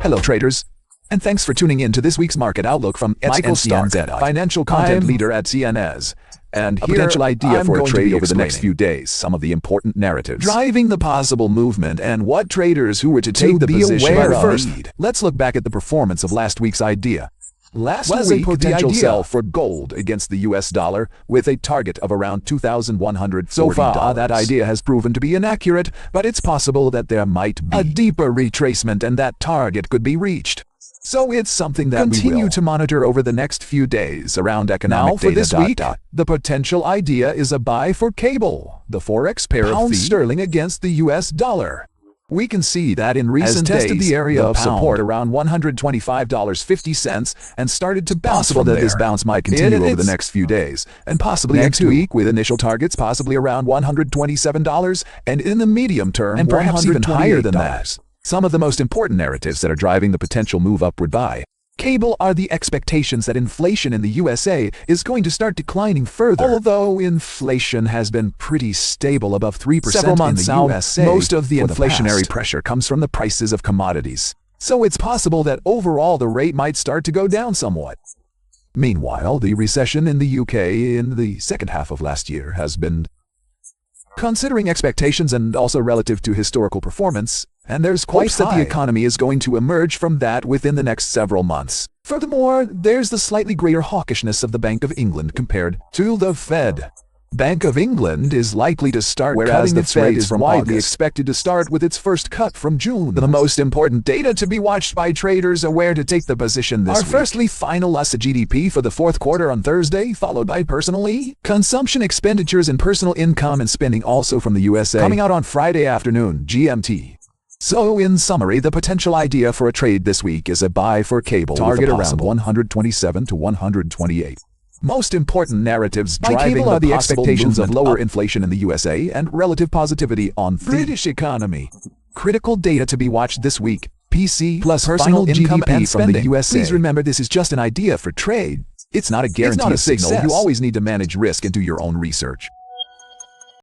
Hello traders, and thanks for tuning in to this week's market outlook from Exness, financial content leader at Exness. And here, potential idea for a trade over the next few days, some of the important narratives driving the possible movement and what traders who were to take the position are first. Let's look back at the performance of last week's idea. Last week, the idea sell for gold against the US dollar with a target of around $2,140. So far, that idea has proven to be inaccurate, but it's possible that there might be a deeper retracement and that target could be reached. So it's something that we continue to monitor over the next few days around economic data. Now for this week, the potential idea is a buy for cable, the forex pair of pound sterling against the US dollar. We can see that in recent days, tested the area of support around $125.50 and started to bounce from there. This bounce might continue over the next few days, and possibly next week with initial targets possibly around $127, and in the medium term, and perhaps even higher than that. Some of the most important narratives that are driving the potential move upward buy cable are the expectations that inflation in the USA is going to start declining further. Although inflation has been pretty stable above 3% several months in the USA, most of the inflationary pressure comes from the prices of commodities. So it's possible that overall the rate might start to go down somewhat. Meanwhile, the recession in the UK in the second half of last year has been, considering expectations and also relative to historical performance, and there's hopes that the economy is going to emerge from that within the next several months. Furthermore, there's the slightly greater hawkishness of the Bank of England compared to the Fed. Bank of England is likely to start cutting its rates from widely expected to start with its first cut from June. The most important data to be watched by traders aware to take the position this week are firstly final US GDP for the fourth quarter on Thursday, followed by personally consumption expenditures and personal income and spending also from the USA coming out on Friday afternoon GMT. So in summary, the potential idea for a trade this week is a buy for cable target around 127 to 128. Most important narratives driving are the expectations of lower inflation in the USA and relative positivity on the British economy. Critical data to be watched this week: PC plus personal income and from the USA. Please remember, this is just an idea for trade. It's not a guarantee of signal. You always need to manage risk and do your own research.